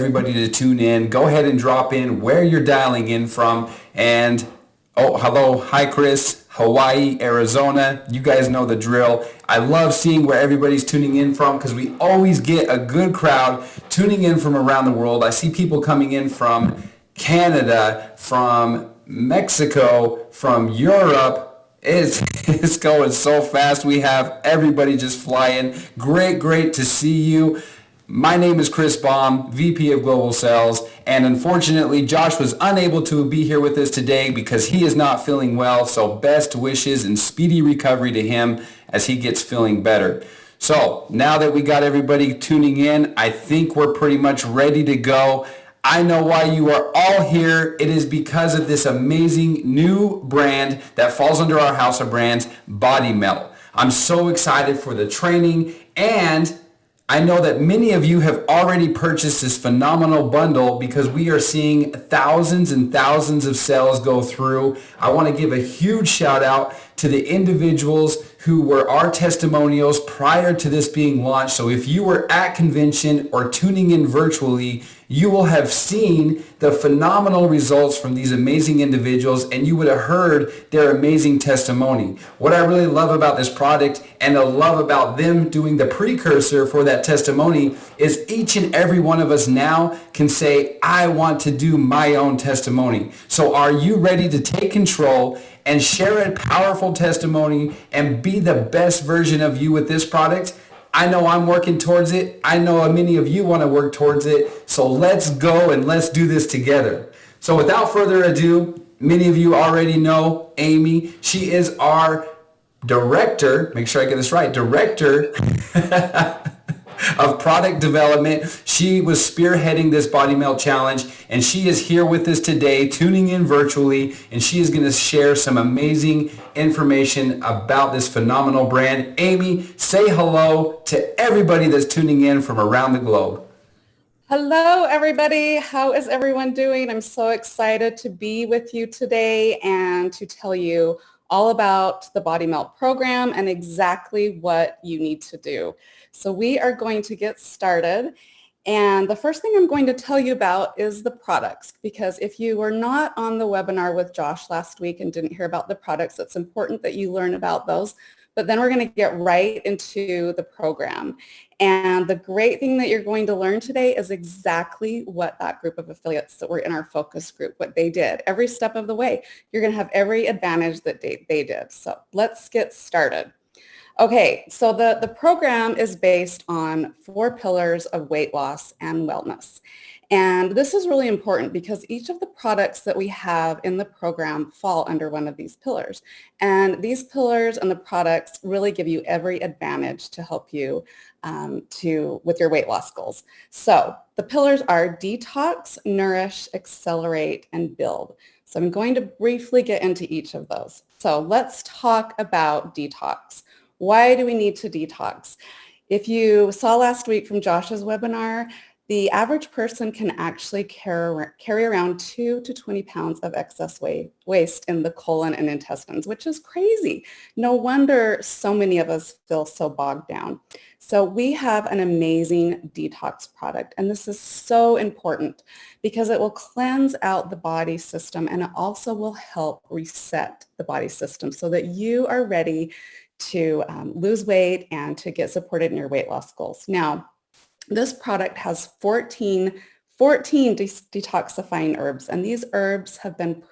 everybody to tune in. Go ahead and drop in where you're dialing in from. And hello, hi Chris, Hawaii, Arizona. You guys know the drill. I love seeing where everybody's tuning in from because we always get a good crowd tuning in from around the world. I see people coming in from Canada, from Mexico, from Europe. It's going so fast. We have everybody just flying. Great to see you. My name is Chris Baum, VP of Global Sales, and unfortunately Josh was unable to be here with us today because he is not feeling well, so best wishes and speedy recovery to him as he gets feeling better. So now that we got everybody tuning in, I think we're pretty much ready to go. I know why you are all here. It is because of this amazing new brand that falls under our house of brands, BodyMelt. I'm so excited for the training, and I know that many of you have already purchased this phenomenal bundle because we are seeing thousands and thousands of sales go through. I want to give a huge shout out to the individuals who were our testimonials prior to this being launched. So if you were at convention or tuning in virtually, you will have seen the phenomenal results from these amazing individuals, and you would have heard their amazing testimony. What I really love about this product and I love about them doing the precursor for that testimony is each and every one of us now can say, I want to do my own testimony. So are you ready to take control and share a powerful testimony and be the best version of you with this product? I know I'm working towards it. I know many of you want to work towards it. So let's go and let's do this together. So without further ado, many of you already know Amy. She is our director, make sure I get this right, director of product development. She was spearheading this BodyMelt challenge, and she is here with us today, tuning in virtually, and she is going to share some amazing information about this phenomenal brand. Amy, say hello to everybody that's tuning in from around the globe. Hello, everybody. How is everyone doing? I'm so excited to be with you today and to tell you all about the BodyMelt program and exactly what you need to do. So we are going to get started. And the first thing I'm going to tell you about is the products, because if you were not on the webinar with Josh last week and didn't hear about the products, it's important that you learn about those. But then we're going to get right into the program. And the great thing that you're going to learn today is exactly what that group of affiliates that were in our focus group, what they did. Every step of the way, you're going to have every advantage that they did. So let's get started. Okay, so the program is based on 4 pillars of weight loss and wellness. And this is really important because each of the products that we have in the program fall under one of these pillars. And these pillars and the products really give you every advantage to help you with your weight loss goals. So the pillars are detox, nourish, accelerate, and build. So I'm going to briefly get into each of those. So let's talk about detox. Why do we need to detox? If you saw last week from Josh's webinar, the average person can actually carry around 2 to 20 pounds of excess waste in the colon and intestines, which is crazy. No wonder so many of us feel so bogged down. So we have an amazing detox product, and this is so important because it will cleanse out the body system, and it also will help reset the body system so that you are ready to lose weight and to get supported in your weight loss goals. Now, this product has 14 detoxifying herbs, and these herbs have been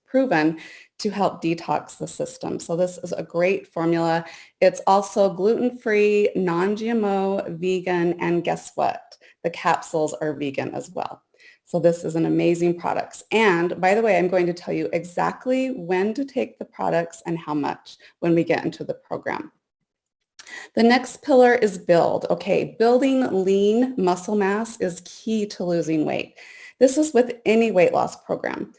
proven to help detox the system. So this is a great formula. It's also gluten-free, non-GMO, vegan, and guess what? The capsules are vegan as well. So this is an amazing product. And by the way, I'm going to tell you exactly when to take the products and how much when we get into the program. The next pillar is build. Okay, building lean muscle mass is key to losing weight. This is with any weight loss program.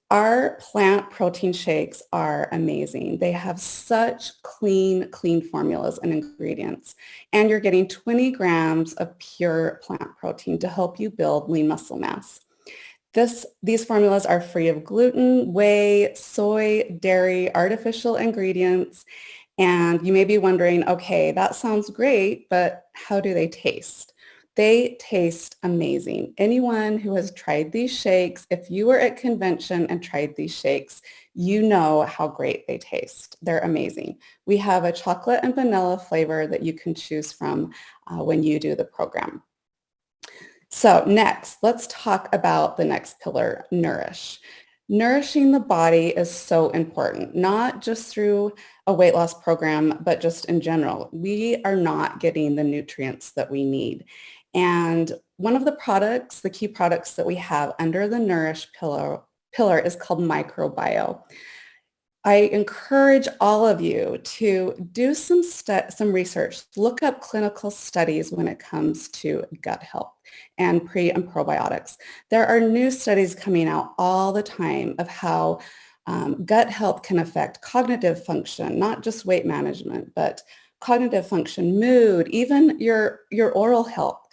Our plant protein shakes are amazing. They have such clean formulas and ingredients. And you're getting 20 grams of pure plant protein to help you build lean muscle mass. These formulas are free of gluten, whey, soy, dairy, artificial ingredients. And you may be wondering, okay, that sounds great, but how do they taste? They taste amazing. Anyone who has tried these shakes, if you were at convention and tried these shakes, you know how great they taste. They're amazing. We have a chocolate and vanilla flavor that you can choose from when you do the program. So next, let's talk about the next pillar, nourish. Nourishing the body is so important, not just through a weight loss program, but just in general. We are not getting the nutrients that we need. And one of the products, the key products that we have under the nourish pillar is called microbio. I encourage all of you to do some research, look up clinical studies when it comes to gut health and pre and probiotics. There are new studies coming out all the time of how gut health can affect cognitive function, not just weight management, but cognitive function, mood, even your oral health.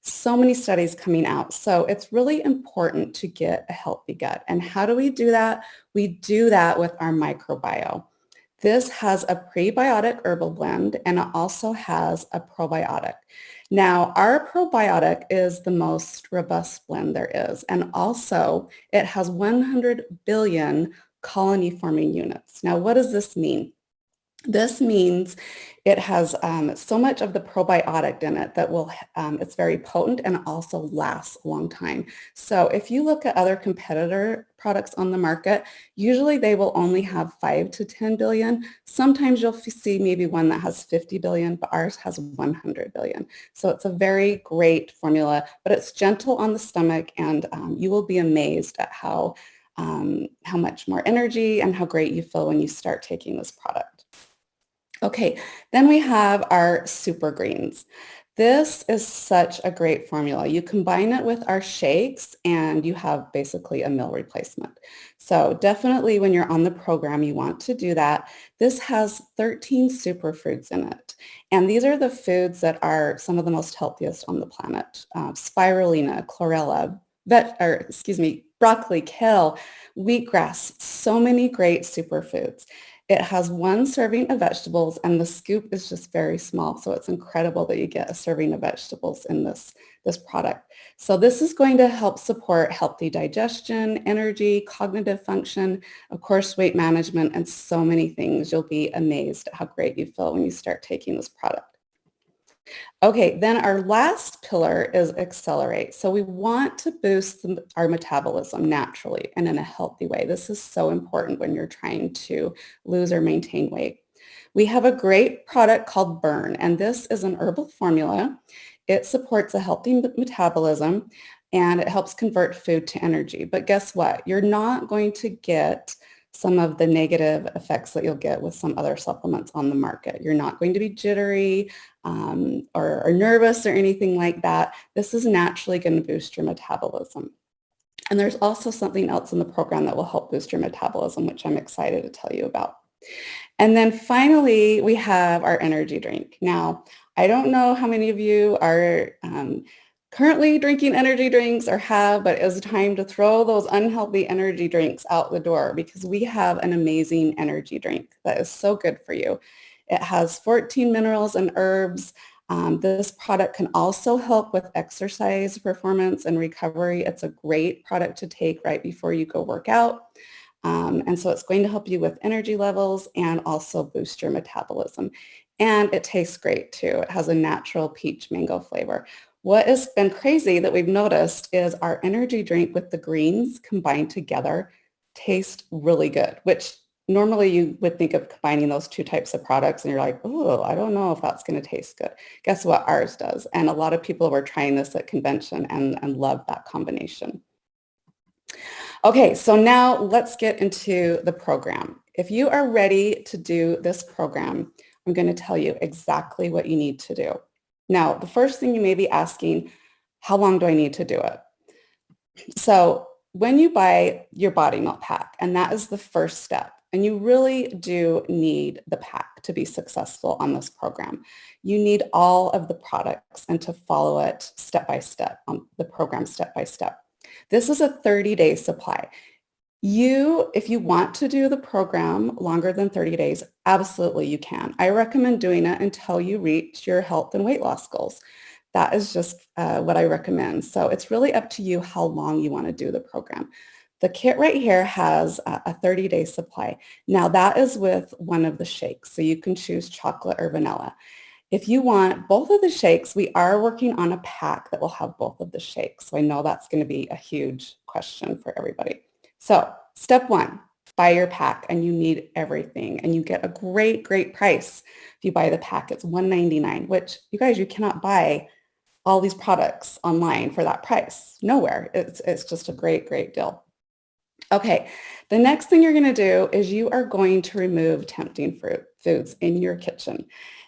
So many studies coming out. So it's really important to get a healthy gut. And how do we do that? We do that with our microbio. This has a prebiotic herbal blend and it also has a probiotic. Now, our probiotic is the most robust blend there is. And also it has 100 billion colony forming units. Now, what does this mean? This means it has so much of the probiotic in it that it's very potent and also lasts a long time. So if you look at other competitor products on the market, usually they will only have 5 to 10 billion. Sometimes you'll see maybe one that has 50 billion, but ours has 100 billion. So it's a very great formula, but it's gentle on the stomach and you will be amazed at how much more energy and how great you feel when you start taking this product. Okay, then we have our super greens. This is such a great formula. You combine it with our shakes and you have basically a meal replacement. So definitely when you're on the program, you want to do that. This has 13 superfoods in it. And these are the foods that are some of the most healthiest on the planet. Spirulina, chlorella, broccoli, kale, wheatgrass, so many great superfoods. It has 1 serving of vegetables and the scoop is just very small. So it's incredible that you get a serving of vegetables in this product. So this is going to help support healthy digestion, energy, cognitive function, of course, weight management, and so many things. You'll be amazed at how great you feel when you start taking this product. Okay, then our last pillar is accelerate. So we want to boost our metabolism naturally and in a healthy way. This is so important when you're trying to lose or maintain weight. We have a great product called Burn, and this is an herbal formula. It supports a healthy metabolism and it helps convert food to energy. But guess what? You're not going to get some of the negative effects that you'll get with some other supplements on the market. You're not going to be jittery or nervous or anything like that. This is naturally going to boost your metabolism. And there's also something else in the program that will help boost your metabolism, which I'm excited to tell you about. And then finally, we have our energy drink. Now, I don't know how many of you are currently drinking energy drinks or have, but it's time to throw those unhealthy energy drinks out the door because we have an amazing energy drink that is so good for you. It has 14 minerals and herbs. This product can also help with exercise performance and recovery. It's a great product to take right before you go work out. And so it's going to help you with energy levels and also boost your metabolism. And it tastes great too. It has a natural peach mango flavor. What has been crazy that we've noticed is our energy drink with the greens combined together taste really good, which normally you would think of combining those 2 types of products and you're like, oh, I don't know if that's going to taste good. Guess what? Ours does. And a lot of people were trying this at convention and love that combination. Okay, so now let's get into the program. If you are ready to do this program, I'm going to tell you exactly what you need to do. Now, the first thing you may be asking, how long do I need to do it? So when you buy your BodyMelt pack, and that is the first step, and you really do need the pack to be successful on this program. You need all of the products and to follow it step by step, the program step by step. This is a 30-day supply. If you want to do the program longer than 30 days, absolutely you can. I recommend doing it until you reach your health and weight loss goals. that is just what I recommend. So it's really up to you how long you want to do the program. The kit right here has a 30-day supply. Now that is with one of the shakes. So you can choose chocolate or vanilla. If you want both of the shakes, we are working on a pack that will have both of the shakes. So I know that's going to be a huge question for everybody. So step one, buy your pack, and you need everything, and you get a great, great price. If you buy the pack, it's $1.99, which you guys, you cannot buy all these products online for that price. Nowhere. It's just a great, great deal. Okay, the next thing you're going to do is you are going to remove tempting foods in your kitchen.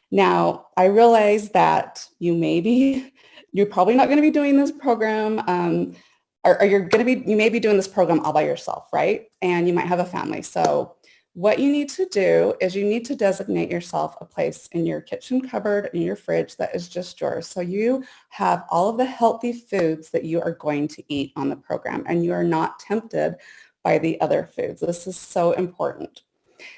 Now, I realize that you're probably not going to be doing this program, or you may be doing this program all by yourself, right? And you might have a family. So what you need to do is you need to designate yourself a place in your kitchen cupboard, in your fridge that is just yours. So you have all of the healthy foods that you are going to eat on the program, and you are not tempted by the other foods. This is so important.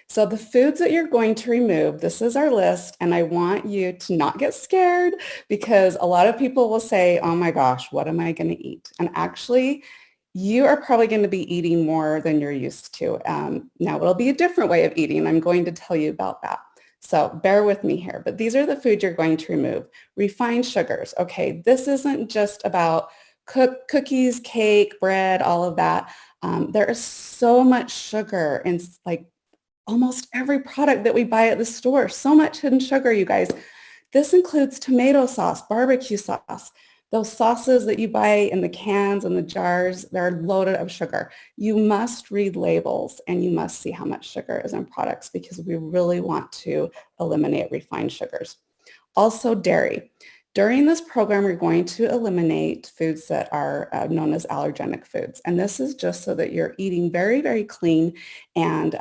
So the foods that you're going to remove, this is our list, and I want you to not get scared, because a lot of people will say, oh my gosh, what am I going to eat? And actually, you are probably going to be eating more than you're used to. Now, it'll be a different way of eating. I'm going to tell you about that. So bear with me here, but these are the foods you're going to remove. Refined sugars. Okay, this isn't just about cookies, cake, bread, all of that. There is so much sugar in like almost every product that we buy at the store. So much hidden sugar, you guys. This includes tomato sauce, barbecue sauce. Those sauces that you buy in the cans and the jars, they're loaded of sugar. You must read labels, and you must see how much sugar is in products, because we really want to eliminate refined sugars. Also, dairy. During this program, we're going to eliminate foods that are known as allergenic foods. And this is just so that you're eating very, very clean. And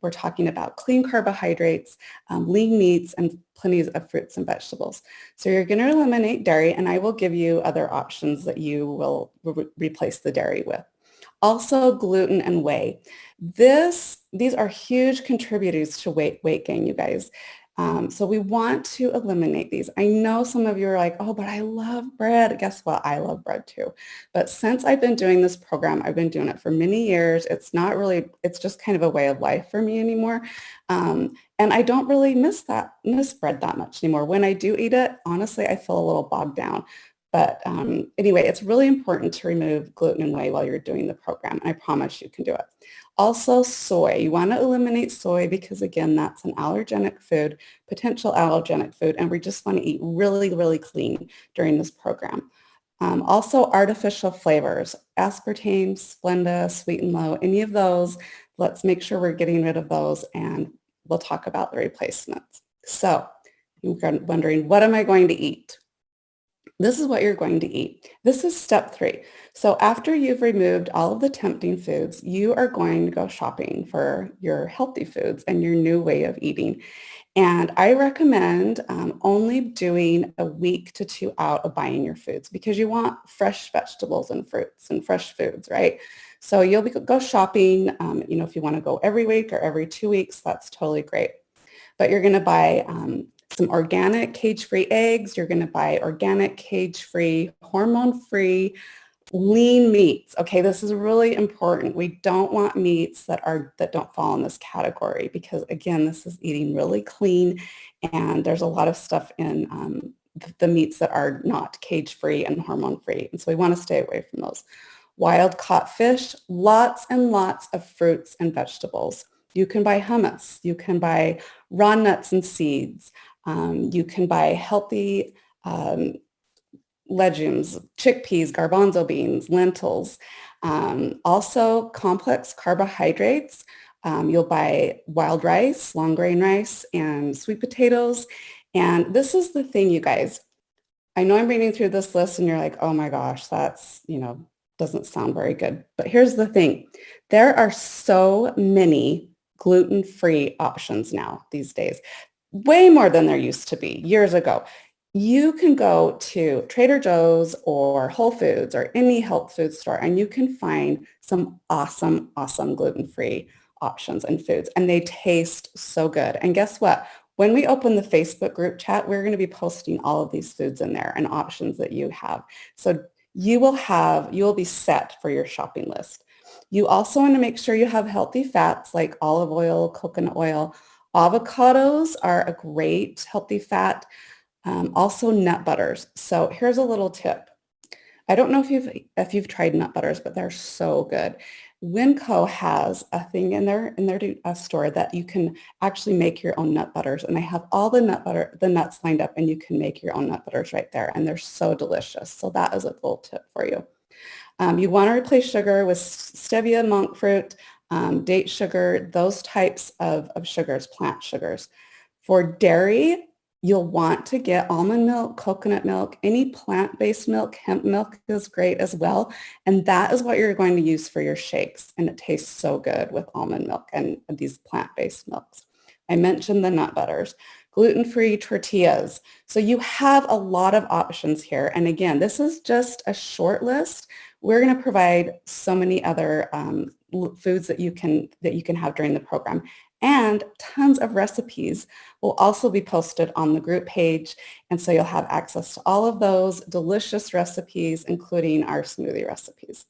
we're talking about clean carbohydrates, lean meats, and plenty of fruits and vegetables. So you're going to eliminate dairy, and I will give you other options that you will replace the dairy with. Also, gluten and whey. These are huge contributors to weight gain, you guys. So we want to eliminate these. I know some of you are like, oh, but I love bread. Guess what? I love bread too. But since I've been doing this program, I've been doing it for many years. It's just kind of a way of life for me anymore. And I don't really miss bread that much anymore. When I do eat it, honestly, I feel a little bogged down. But anyway, it's really important to remove gluten and whey while you're doing the program. And I promise you can do it. Also, soy. You want to eliminate soy because, again, that's an allergenic food, potential allergenic food, and we just want to eat really, really clean during this program. Also, artificial flavors, aspartame, Splenda, Sweet and Low, any of those, let's make sure we're getting rid of those, and we'll talk about the replacements. So you're wondering, what am I going to eat? This is what you're going to eat. This is step 3. So after you've removed all of the tempting foods, you are going to go shopping for your healthy foods and your new way of eating. And I recommend only doing a week to 2 out of buying your foods, because you want fresh vegetables and fruits and fresh foods, right? So you'll go shopping, if you want to go every week or every 2 weeks, that's totally great. But you're going to buy some organic cage-free eggs. You're going to buy organic cage-free, hormone-free, lean meats. Okay, this is really important. We don't want meats that don't fall in this category, because again, this is eating really clean, and there's a lot of stuff in the meats that are not cage-free and hormone-free, and so we want to stay away from those. Wild caught fish, lots and lots of fruits and vegetables. You can buy hummus. You can buy raw nuts and seeds. You can buy healthy legumes, chickpeas, garbanzo beans, lentils. Also complex carbohydrates. You'll buy wild rice, long grain rice, and sweet potatoes. And this is the thing, you guys. I know I'm reading through this list and you're like, oh my gosh, that's, doesn't sound very good. But here's the thing. There are so many gluten-free options now these days. Way more than there used to be years ago. You can go to Trader Joe's or Whole Foods or any health food store, and you can find some awesome gluten-free options and foods, and they taste so good. And guess what? When we open the Facebook group chat, we're going to be posting all of these foods in there and options that you have. So you will be set for your shopping list. You also want to make sure you have healthy fats like olive oil, coconut oil. Avocados are a great healthy fat. Also nut butters. So here's a little tip. I don't know if you've tried nut butters, but they're so good. Winco has a thing in their store that you can actually make your own nut butters, and they have all the nuts lined up, and you can make your own nut butters right there, and they're so delicious. So that is a little tip for you. You want to replace sugar with stevia, monk fruit, date sugar, those types of sugars, plant sugars. For dairy, you'll want to get almond milk, coconut milk, any plant-based milk. Hemp milk is great as well. And that is what you're going to use for your shakes. And it tastes so good with almond milk and these plant-based milks. I mentioned the nut butters, gluten-free tortillas. So you have a lot of options here. And again, this is just a short list. We're going to provide so many other foods that you can have during the program. And tons of recipes will also be posted on the group page. And so you'll have access to all of those delicious recipes, including our smoothie recipes.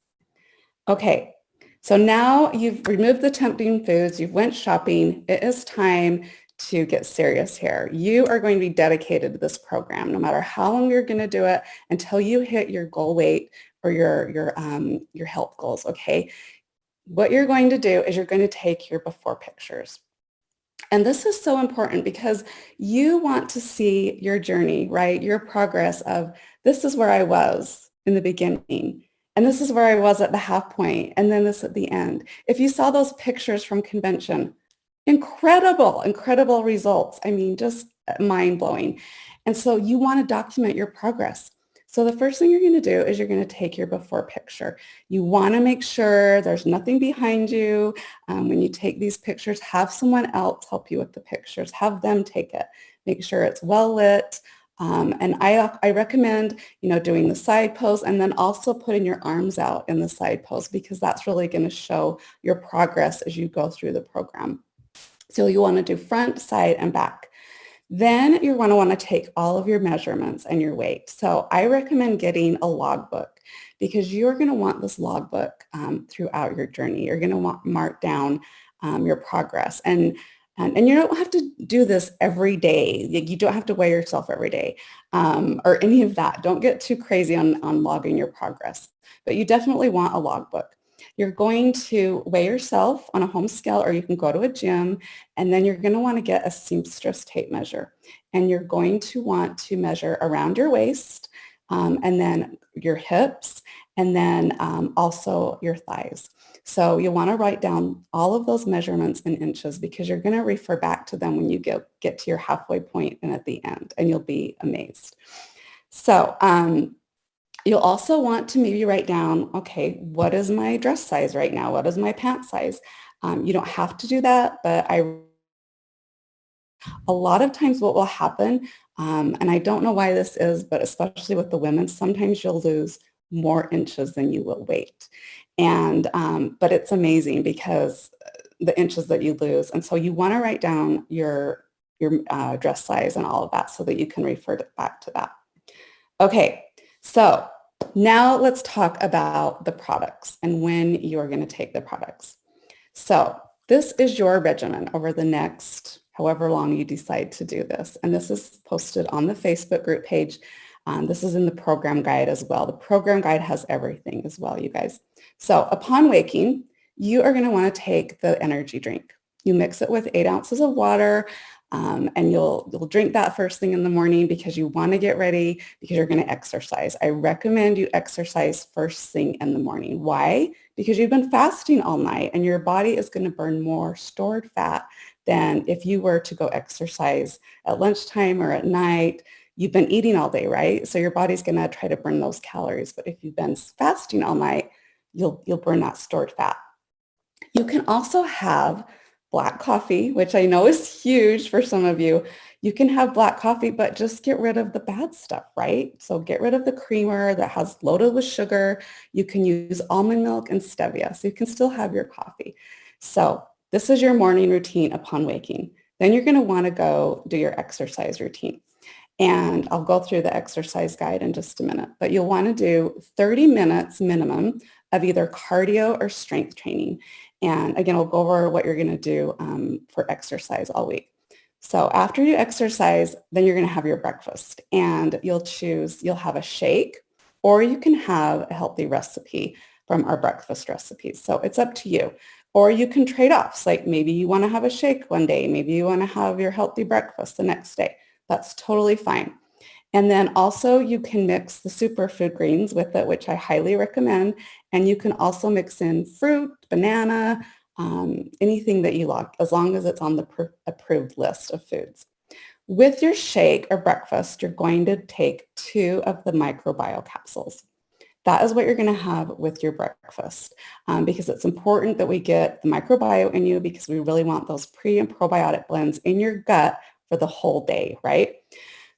Okay, so now you've removed the tempting foods, you've went shopping. It is time to get serious here. You are going to be dedicated to this program, no matter how long you're going to do it, until you hit your goal weight or your health goals, okay? What you're going to do is you're going to take your before pictures. And this is so important because you want to see your journey, right? Your progress of this is where I was in the beginning, and this is where I was at the half point, and then this at the end. If you saw those pictures from convention, incredible, incredible results. I mean, just mind-blowing. And so you want to document your progress. So the first thing you're going to do is you're going to take your before picture. You want to make sure there's nothing behind you. When you take these pictures, have someone else help you with the pictures. Have them take it. Make sure it's well lit. And I recommend, doing the side pose and then also putting your arms out in the side pose because that's really going to show your progress as you go through the program. So you want to do front, side, and back. Then you're going to want to take all of your measurements and your weight. So I recommend getting a logbook because you're going to want this logbook throughout your journey. You're going to want to mark down your progress. And you don't have to do this every day. You don't have to weigh yourself every day or any of that. Don't get too crazy on logging your progress. But you definitely want a logbook. You're going to weigh yourself on a home scale, or you can go to a gym, and then you're going to want to get a seamstress tape measure. And you're going to want to measure around your waist, and then your hips, and then also your thighs. So you want to write down all of those measurements in inches because you're going to refer back to them when you get to your halfway point and at the end, and you'll be amazed. So you'll also want to maybe write down, okay, what is my dress size right now? What is my pant size? You don't have to do that, but a lot of times what will happen, and I don't know why this is, but especially with the women, sometimes you'll lose more inches than you will weight. And, but it's amazing because the inches that you lose. And so you want to write down your dress size and all of that so that you can refer back to that. Okay. So now let's talk about the products and when you're going to take the products. So this is your regimen over the next however long you decide to do this. And this is posted on the Facebook group page. This is in the program guide as well. The program guide has everything as well, you guys. So upon waking, you are going to want to take the energy drink. You mix it with 8 ounces of water. And you'll drink that first thing in the morning because you want to get ready because you're going to exercise. I recommend you exercise first thing in the morning. Why? Because you've been fasting all night and your body is going to burn more stored fat than if you were to go exercise at lunchtime or at night. You've been eating all day, right? So your body's going to try to burn those calories. But if you've been fasting all night, you'll burn that stored fat. You can also have black coffee, which I know is huge for some of you. You can have black coffee, but just get rid of the bad stuff, right? So get rid of the creamer that has loaded with sugar. You can use almond milk and stevia, so you can still have your coffee. So this is your morning routine upon waking. Then you're going to want to go do your exercise routine. And I'll go through the exercise guide in just a minute, but you'll want to do 30 minutes minimum of either cardio or strength training. And again, we'll go over what you're going to do for exercise all week. So after you exercise, then you're going to have your breakfast, and you'll have a shake, or you can have a healthy recipe from our breakfast recipes. So it's up to you. Or you can trade offs, like maybe you want to have a shake one day, maybe you want to have your healthy breakfast the next day. That's totally fine. And then also you can mix the superfood greens with it, which I highly recommend. And you can also mix in fruit, banana, anything that you like, as long as it's on the approved list of foods. With your shake or breakfast, you're going to take 2 of the microbiome capsules. That is what you're going to have with your breakfast, because it's important that we get the microbiome in you, because we really want those pre and probiotic blends in your gut for the whole day, right?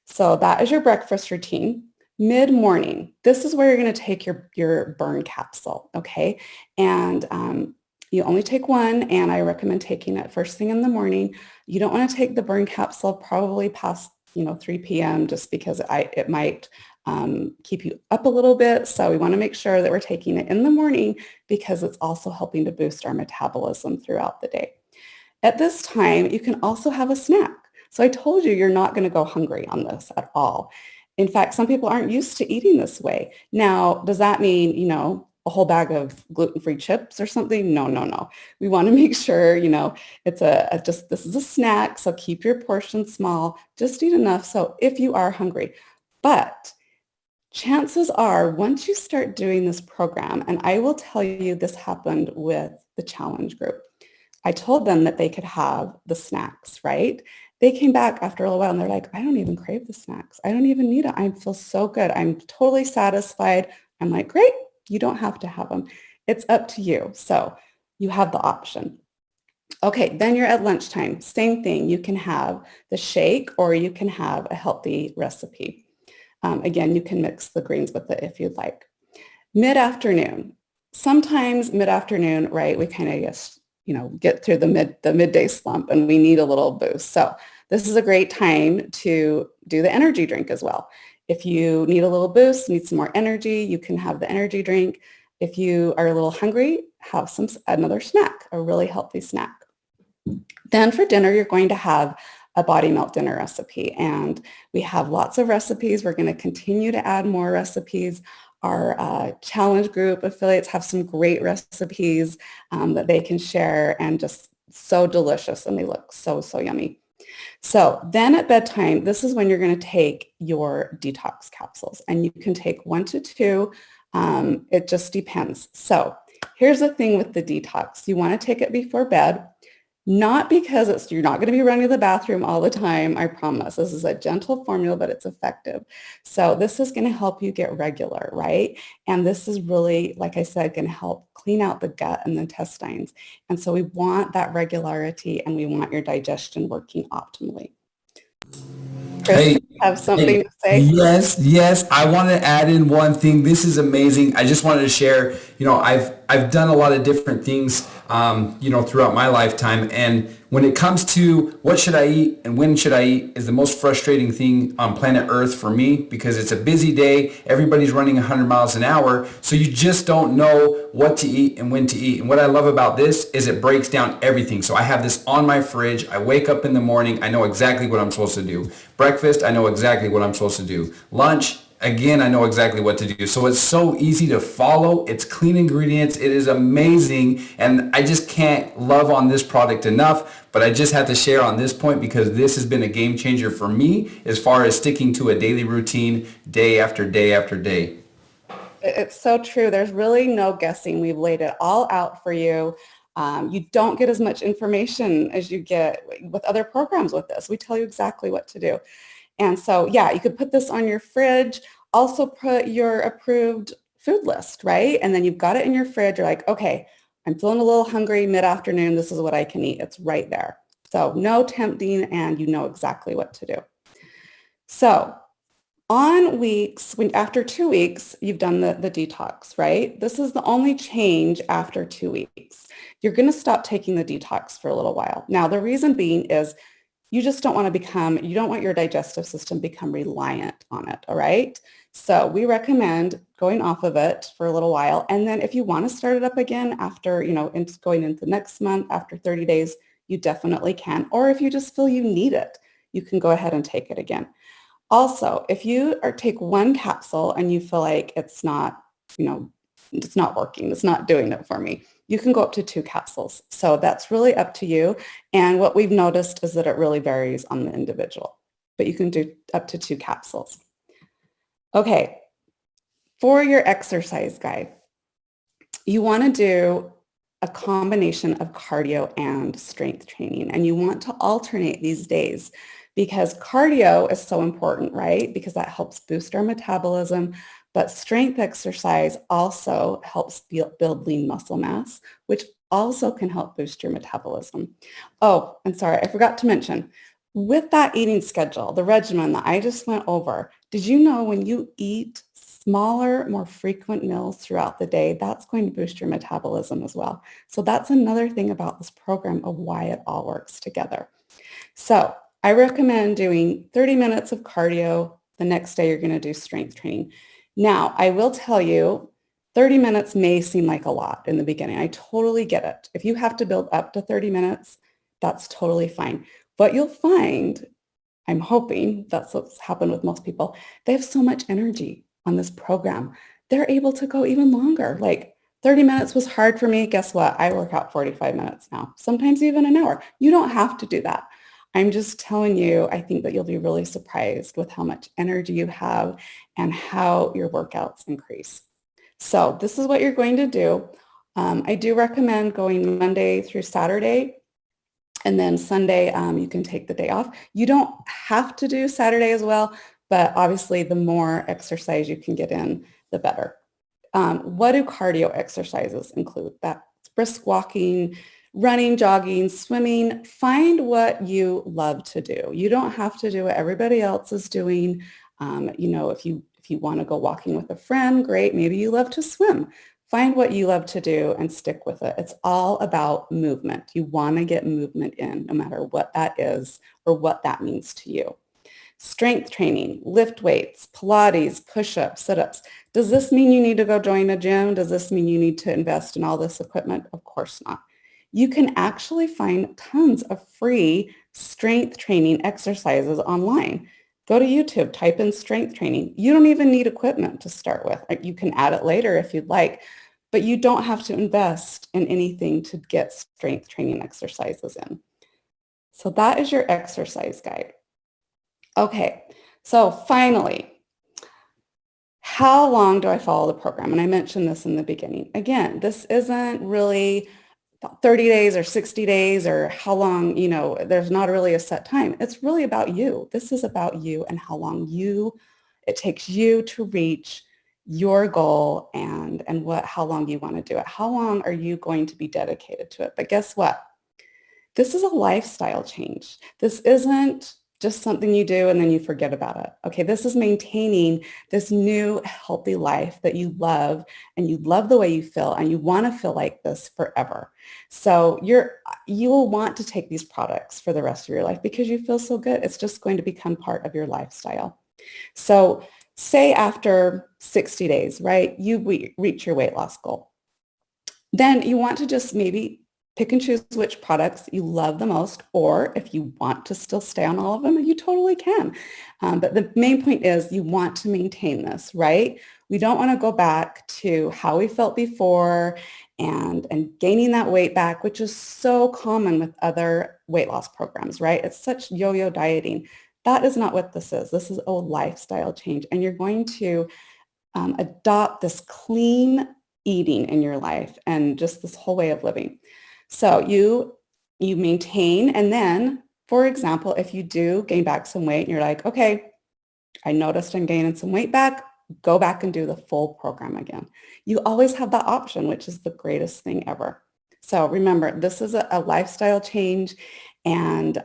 So that is your breakfast routine. Mid-morning, this is where you're going to take your burn capsule, okay? And you only take one, and I recommend taking it first thing in the morning. You don't want to take the burn capsule probably past 3 p.m. just because it might keep you up a little bit. So we want to make sure that we're taking it in the morning, because it's also helping to boost our metabolism throughout the day. At this time, you can also have a snack. So I told you, you're not going to go hungry on this at all. In fact, some people aren't used to eating this way. Now, does that mean, a whole bag of gluten-free chips or something? No. We want to make sure, it's this is a snack. So keep your portion small, just eat enough. So if you are hungry, but chances are, once you start doing this program, and I will tell you, this happened with the challenge group. I told them that they could have the snacks, right? They came back after a little while and they're like, I don't even crave the snacks. I don't even need it. I feel so good. I'm totally satisfied. I'm like, great. You don't have to have them. It's up to you. So you have the option. Okay, then you're at lunchtime. Same thing. You can have the shake, or you can have a healthy recipe. Again, you can mix the greens with it if you'd like. Mid-afternoon. Sometimes mid-afternoon, right, we kind of just, get through the midday slump and we need a little boost. So this is a great time to do the energy drink as well. If you need a little boost, need some more energy, you can have the energy drink. If you are a little hungry, have another snack, a really healthy snack. Then for dinner, you're going to have a BodyMelt dinner recipe. And we have lots of recipes. We're going to continue to add more recipes. Our challenge group affiliates have some great recipes that they can share, and just so delicious, and they look so, so yummy. So then at bedtime, this is when you're going to take your detox capsules, and you can take 1 to 2. It just depends. So here's the thing with the detox. You want to take it before bed. Not because you're not going to be running to the bathroom all the time, I promise. This is a gentle formula, but it's effective. So this is going to help you get regular, right? And this is really, like I said, going to help clean out the gut and the intestines. And so we want that regularity, and we want your digestion working optimally. Chris, Hey, have something to say? Yes. I want to add in one thing. This is amazing. I just wanted to share, I've done a lot of different things, throughout my lifetime. And when it comes to what should I eat and when should I eat is the most frustrating thing on planet Earth for me, because it's a busy day. Everybody's running 100 miles an hour. So you just don't know what to eat and when to eat. And what I love about this is it breaks down everything. So I have this on my fridge. I wake up in the morning. I know exactly what I'm supposed to do. Breakfast, I know exactly what I'm supposed to do. Lunch, again, I know exactly what to do. So it's so easy to follow. It's clean ingredients. It is amazing. And I just can't love on this product enough, but I just had to share on this point because this has been a game changer for me as far as sticking to a daily routine day after day after day. It's so true. There's really no guessing. We've laid it all out for you. You don't get as much information as you get with other programs with this. We tell you exactly what to do. And so, yeah, you could put this on your fridge, also put your approved food list, right? And then you've got it in your fridge. You're like, okay, I'm feeling a little hungry mid-afternoon. This is what I can eat. It's right there. So no tempting, and you know exactly what to do. So on weeks, after 2 weeks, you've done the detox, right? This is the only change after 2 weeks. You're going to stop taking the detox for a little while. Now, the reason being is You just don't want to you don't want your digestive system become reliant on it, all right? So we recommend going off of it for a little while. And then if you want to start it up again after, going into next month, after 30 days, you definitely can. Or if you just feel you need it, you can go ahead and take it again. Also, if you take one capsule and you feel like it's not, it's not working, it's not doing it for me, you can go up to 2 capsules. So that's really up to you. And what we've noticed is that it really varies on the individual, but you can do up to 2 capsules. Okay, for your exercise guide, you want to do a combination of cardio and strength training, and you want to alternate these days because cardio is so important, right? Because that helps boost our metabolism, but strength exercise also helps build lean muscle mass, which also can help boost your metabolism. Oh, and sorry, I forgot to mention, with that eating schedule, the regimen that I just went over, did you know when you eat smaller, more frequent meals throughout the day, that's going to boost your metabolism as well. So that's another thing about this program of why it all works together. So I recommend doing 30 minutes of cardio. The next day, you're going to do strength training. Now, I will tell you, 30 minutes may seem like a lot in the beginning. I totally get it. If you have to build up to 30 minutes, that's totally fine. But you'll find, I'm hoping that's what's happened with most people, they have so much energy on this program. They're able to go even longer. Like 30 minutes was hard for me. Guess what? I work out 45 minutes now, sometimes even an hour. You don't have to do that. I'm just telling you, I think that you'll be really surprised with how much energy you have and how your workouts increase. So this is what you're going to do. I do recommend going Monday through Saturday. And then Sunday, you can take the day off. You don't have to do Saturday as well, but obviously the more exercise you can get in, the better. What do cardio exercises include? That's brisk walking, running, jogging, swimming. Find what you love to do. You don't have to do what everybody else is doing. If you want to go walking with a friend, great. Maybe you love to swim. Find what you love to do and stick with it. It's all about movement. You want to get movement in, no matter what that is or what that means to you. Strength training, lift weights, Pilates, push-ups, sit-ups. Does this mean you need to go join a gym? Does this mean you need to invest in all this equipment? Of course not. You can actually find tons of free strength training exercises online. Go to YouTube, type in strength training. You don't even need equipment to start with. You can add it later if you'd like, but you don't have to invest in anything to get strength training exercises in. So that is your exercise guide. Okay, so finally, how long do I follow the program? And I mentioned this in the beginning. Again, this isn't really 30 days or 60 days or how long, there's not really a set time. It's really about you. This is about you and how long it takes you to reach your goal and how long you want to do it. How long are you going to be dedicated to it? But guess what? This is a lifestyle change. This isn't just something you do and then you forget about it. Okay, this is maintaining this new healthy life that you love and you love the way you feel and you want to feel like this forever. So you will want to take these products for the rest of your life because you feel so good. It's just going to become part of your lifestyle. So say after 60 days, right, you reach your weight loss goal. Then you want to just maybe pick and choose which products you love the most, or if you want to still stay on all of them, you totally can. But the main point is you want to maintain this, right? We don't want to go back to how we felt before and gaining that weight back, which is so common with other weight loss programs, right? It's such yo-yo dieting. That is not what this is. This is a lifestyle change, and you're going to adopt this clean eating in your life and just this whole way of living. So you maintain, and then, for example, if you do gain back some weight and you're like, okay, I noticed I'm gaining some weight back, go back and do the full program again. You always have that option, which is the greatest thing ever. So remember, this is a lifestyle change, and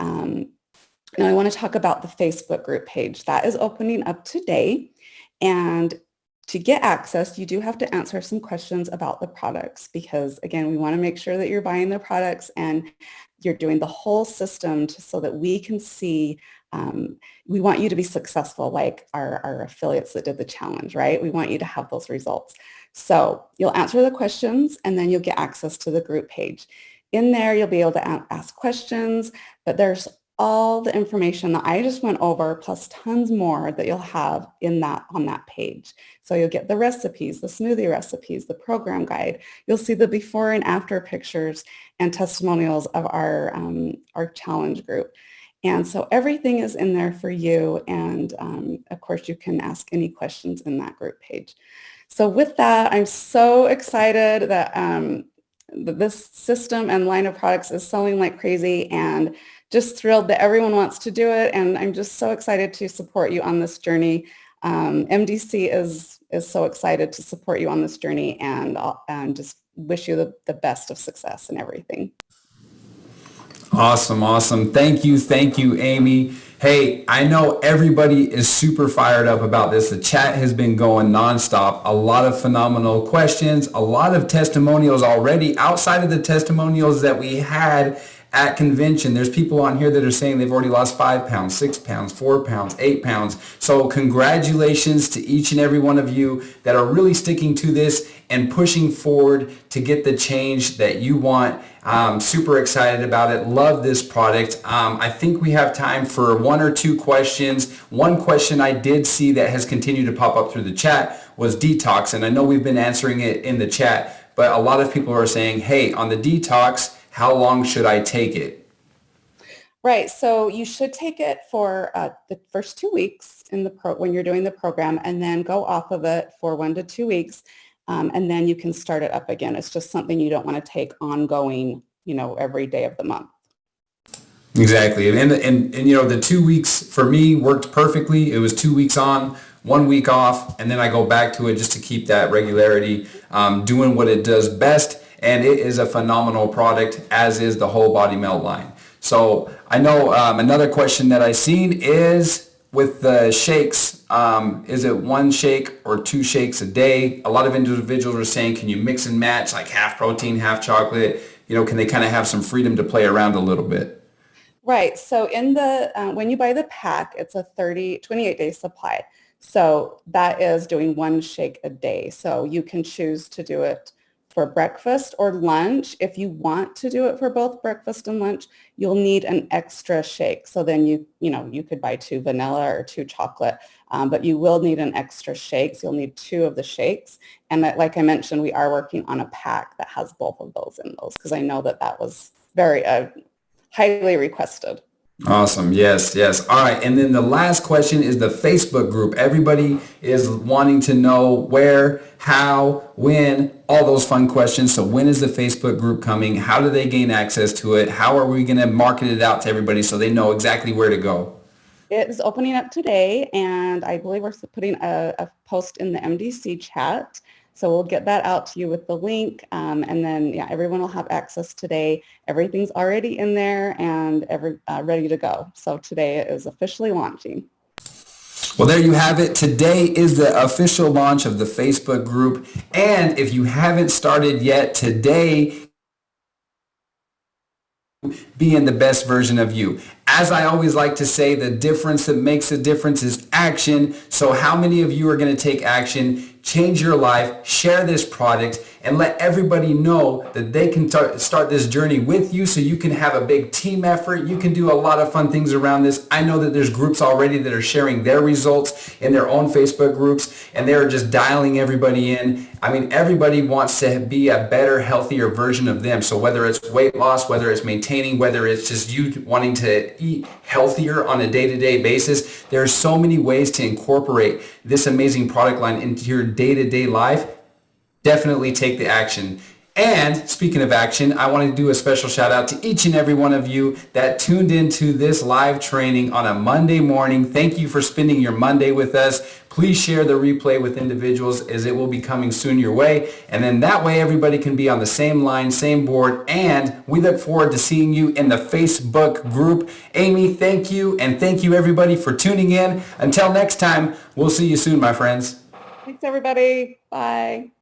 now I want to talk about the Facebook group page. That is opening up today, and To get access, you do have to answer some questions about the products because, again, we want to make sure that you're buying the products and you're doing the whole system so that we can see. We want you to be successful like our affiliates that did the challenge, right? We want you to have those results. So you'll answer the questions and then you'll get access to the group page. In there, you'll be able to ask questions, but there's all the information that I just went over plus tons more that you'll have on that page. So you'll get the recipes, the smoothie recipes, the program guide. You'll see the before and after pictures and testimonials of our challenge group. And so everything is in there for you. And of course, you can ask any questions in that group page. So with that, I'm so excited that this system and line of products is selling like crazy and just thrilled that everyone wants to do it. And I'm just so excited to support you on this journey. MDC is so excited to support you on this journey and just wish you the best of success and everything. Awesome. Thank you, Amy. Hey, I know everybody is super fired up about this. The chat has been going nonstop. A lot of phenomenal questions, a lot of testimonials already outside of the testimonials that we had at convention. There's people on here that are saying they've already lost 5 pounds, 6 pounds, 4 pounds, 8 pounds. So congratulations to each and every one of you that are really sticking to this and pushing forward to get the change that you want. I'm super excited about it. Love this product. I think we have time for 1 or 2 questions. One question I did see that has continued to pop up through the chat was detox. And I know we've been answering it in the chat, but a lot of people are saying, hey, on the detox, how long should I take it? Right. So you should take it for the first 2 weeks when you're doing the program and then go off of it for 1 to 2 weeks. And then you can start it up again. It's just something you don't want to take ongoing, every day of the month. Exactly. And the 2 weeks for me worked perfectly. It was 2 weeks on, 1 week off, and then I go back to it just to keep that regularity, doing what it does best. And it is a phenomenal product, as is the whole BodyMelt line. So I know another question that I've seen is with the shakes, is it 1 shake or 2 shakes a day? A lot of individuals are saying, can you mix and match like half protein, half chocolate? Can they kind of have some freedom to play around a little bit? Right. So in the when you buy the pack, it's a 28-day supply. So that is doing 1 shake a day. So you can choose to do it for breakfast or lunch. If you want to do it for both breakfast and lunch, you'll need an extra shake. So then you could buy 2 vanilla or 2 chocolate, but you will need an extra shake. So you'll need 2 of the shakes. And like I mentioned, we are working on a pack that has both of those in those because I know that was very highly requested. Awesome. Yes. All right. And then the last question is the Facebook group. Everybody is wanting to know where, how, when, all those fun questions. So when is the Facebook group coming? How do they gain access to it? How are we going to market it out to everybody so they know exactly where to go? It is opening up today, and I believe we're putting a post in the MDC chat. So we'll get that out to you with the link. And then, everyone will have access today. Everything's already in there and ready to go. So today it is officially launching. Well, there you have it. Today is the official launch of the Facebook group. And if you haven't started yet, today being the best version of you. As I always like to say, the difference that makes a difference is action. So how many of you are going to take action, change your life, share this product, and let everybody know that they can start this journey with you so you can have a big team effort. You can do a lot of fun things around this. I know that there's groups already that are sharing their results in their own Facebook groups, and they're just dialing everybody in. I mean, everybody wants to be a better, healthier version of them. So whether it's weight loss, whether it's maintaining, whether it's just you wanting to eat healthier on a day-to-day basis, there are so many ways to incorporate this amazing product line into your day-to-day life. Definitely take the action. And speaking of action, I want to do a special shout out to each and every one of you that tuned into this live training on a Monday morning. Thank you for spending your Monday with us. Please share the replay with individuals as it will be coming soon your way. And then that way everybody can be on the same line, same board. And we look forward to seeing you in the Facebook group. Amy, thank you. And thank you everybody for tuning in. Until next time, we'll see you soon, my friends. Thanks, everybody. Bye.